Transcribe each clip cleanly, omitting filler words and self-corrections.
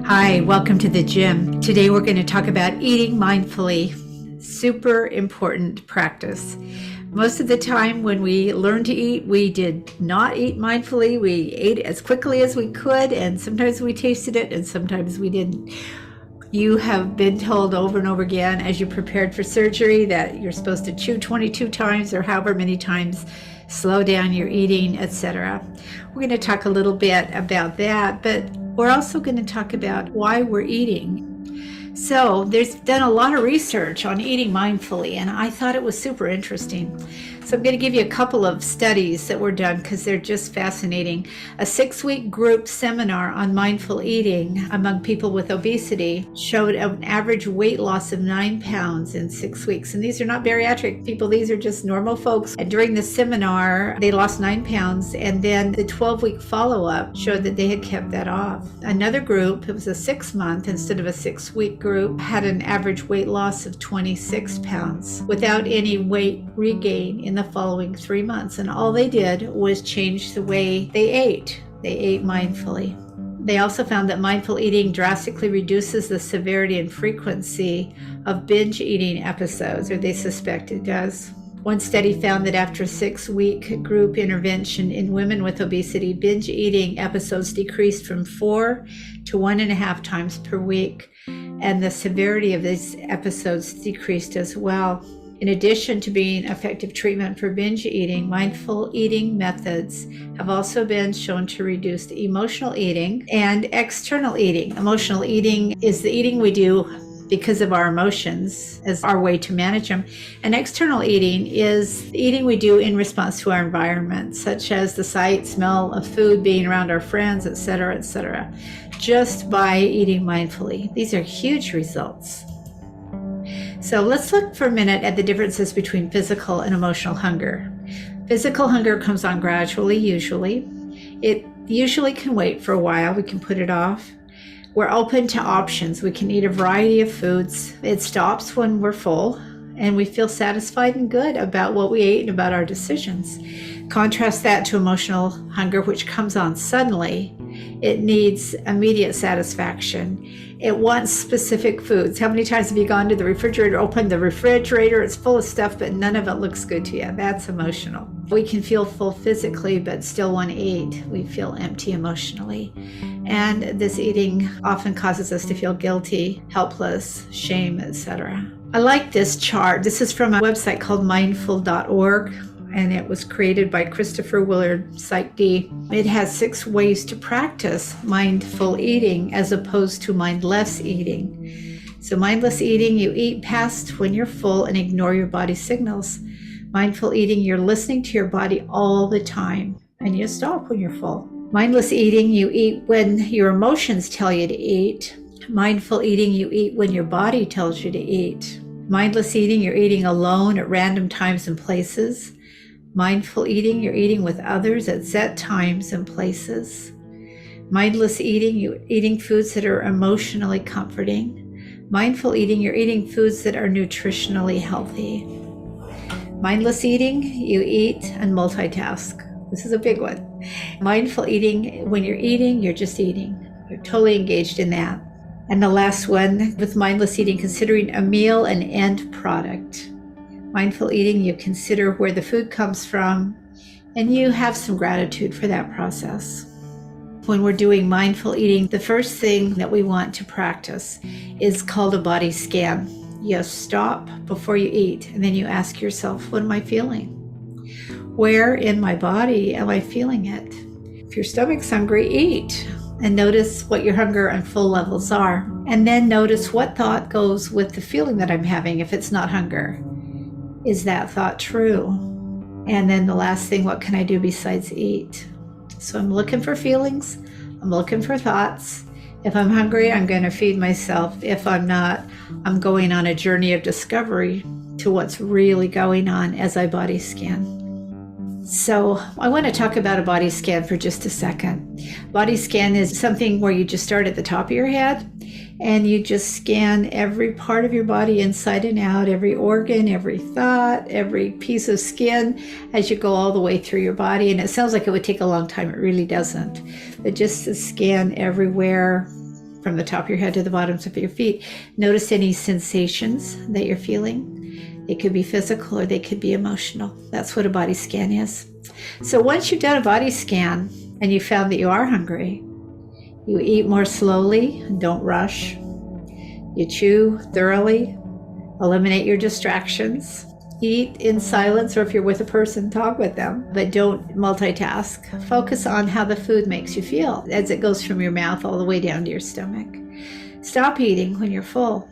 Hi, welcome to the gym. Today we're going to talk about eating mindfully. Super important practice. Most of the time when we learn to eat, we did not eat mindfully. We ate as quickly as we could, and sometimes we tasted it and sometimes we didn't. You have been told over and over again as you prepared for surgery that you're supposed to chew 22 times or however many times, slow down your eating, etc. We're going to talk a little bit about that, but we're also going to talk about why we're eating. So there's done a lot of research on eating mindfully, and I thought it was super interesting. So I'm going to give you a couple of studies that were done because they're just fascinating. A 6-week group seminar on mindful eating among people with obesity showed an average weight loss of 9 pounds in 6 weeks. And these are not bariatric people, these are just normal folks. And during the seminar, they lost 9 pounds, and then the 12-week follow-up showed that they had kept that off. Another group, it was a 6-month instead of a 6-week group, had an average weight loss of 26 pounds without any weight regain in the following 3 months. And all they did was change the way they ate. They ate mindfully. They also found that mindful eating drastically reduces the severity and frequency of binge eating episodes, or they suspect it does. One study found that after a 6-week group intervention in women with obesity, binge eating episodes decreased from 4 to 1.5 times per week, and the severity of these episodes decreased as well. In addition to being effective treatment for binge eating, mindful eating methods have also been shown to reduce emotional eating and external eating. Emotional eating is the eating we do because of our emotions as our way to manage them. And external eating is the eating we do in response to our environment, such as the sight, smell of food, being around our friends, etc., just by eating mindfully. These are huge results. So let's look for a minute at the differences between physical and emotional hunger. Physical hunger comes on gradually, usually. It usually can wait for a while. We can put it off. We're open to options. We can eat a variety of foods. It stops when we're full, and we feel satisfied and good about what we ate and about our decisions. Contrast that to emotional hunger, which comes on suddenly. It needs immediate satisfaction. It wants specific foods. How many times have you gone to the refrigerator, opened the refrigerator, it's full of stuff, but none of it looks good to you? That's emotional. We can feel full physically, but still want to eat. We feel empty emotionally. And this eating often causes us to feel guilty, helpless, shame, etc. I like this chart. This is from a website called mindful.org. And it was created by Christopher Willard, PsychD. It has 6 ways to practice mindful eating as opposed to mindless eating. So mindless eating, you eat past when you're full and ignore your body signals. Mindful eating, you're listening to your body all the time and you stop when you're full. Mindless eating, you eat when your emotions tell you to eat. Mindful eating, you eat when your body tells you to eat. Mindless eating, you're eating alone at random times and places. Mindful eating, you're eating with others at set times and places. Mindless eating, you're eating foods that are emotionally comforting. Mindful eating, you're eating foods that are nutritionally healthy. Mindless eating, you eat and multitask. This is a big one. Mindful eating, when you're eating, you're just eating. You're totally engaged in that. And the last one, with mindless eating, considering a meal an end product. Mindful eating, you consider where the food comes from, and you have some gratitude for that process. When we're doing mindful eating, the first thing that we want to practice is called a body scan. You stop before you eat, and then you ask yourself, what am I feeling? Where in my body am I feeling it? If your stomach's hungry, eat, and notice what your hunger and full levels are. And then notice what thought goes with the feeling that I'm having if it's not hunger. Is that thought true? And then the last thing, what can I do besides eat? So I'm looking for feelings. I'm looking for thoughts. If I'm hungry, I'm going to feed myself. If I'm not, I'm going on a journey of discovery to what's really going on as I body scan. So I want to talk about a body scan for just a second. Body scan is something where you just start at the top of your head and you just scan every part of your body inside and out, every organ, every thought, every piece of skin as you go all the way through your body. And it sounds like it would take a long time. It really doesn't. But just to scan everywhere from the top of your head to the bottoms of your feet. Notice any sensations that you're feeling. It could be physical or they could be emotional. That's what a body scan is. So once you've done a body scan and you found that you are hungry, you eat more slowly and don't rush. You chew thoroughly, eliminate your distractions. Eat in silence, or if you're with a person, talk with them, but don't multitask. Focus on how the food makes you feel as it goes from your mouth all the way down to your stomach. Stop eating when you're full.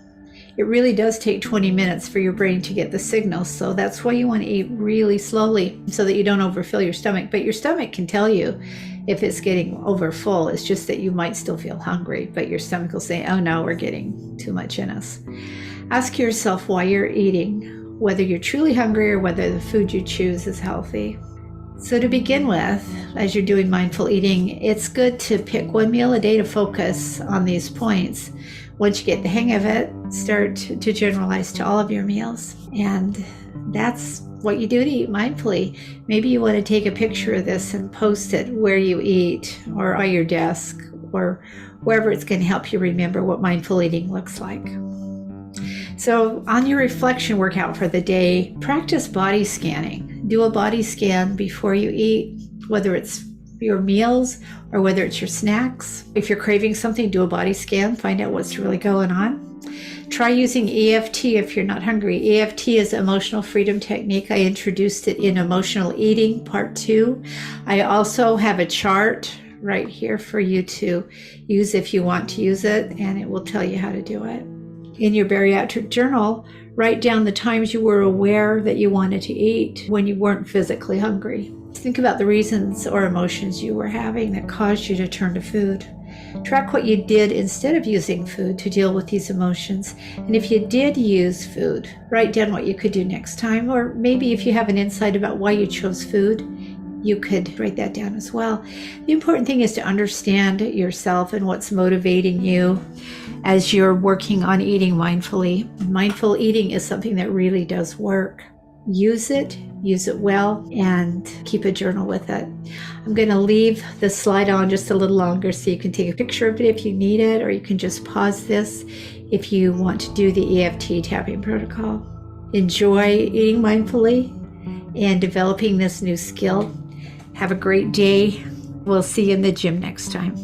It really does take 20 minutes for your brain to get the signal, so that's why you want to eat really slowly so that you don't overfill your stomach. But your stomach can tell you if it's getting over full. It's just that you might still feel hungry, but your stomach will say, oh no, we're getting too much in us. Ask yourself why you're eating, whether you're truly hungry or whether the food you choose is healthy. So to begin with, as you're doing mindful eating, it's good to pick one meal a day to focus on these points. Once you get the hang of it, start to generalize to all of your meals. And that's what you do to eat mindfully. Maybe you want to take a picture of this and post it where you eat or by your desk or wherever it's going to help you remember what mindful eating looks like. So on your reflection workout for the day, practice body scanning. Do a body scan before you eat, whether it's your meals or whether it's your snacks. If you're craving something, do a body scan, find out what's really going on. Try using EFT if you're not hungry. EFT is an emotional freedom technique. I introduced it in Emotional Eating Part 2. I also have a chart right here for you to use if you want to use it, and it will tell you how to do it. In your bariatric journal, write down the times you were aware that you wanted to eat when you weren't physically hungry. Think about the reasons or emotions you were having that caused you to turn to food. Track what you did instead of using food to deal with these emotions. And if you did use food, write down what you could do next time. Or maybe if you have an insight about why you chose food, you could write that down as well. The important thing is to understand yourself and what's motivating you as you're working on eating mindfully. Mindful eating is something that really does work. Use it well, and keep a journal with it. I'm going to leave the slide on just a little longer so you can take a picture of it if you need it, or you can just pause this if you want to do the EFT tapping protocol. Enjoy eating mindfully and developing this new skill. Have a great day. We'll see you in the gym next time.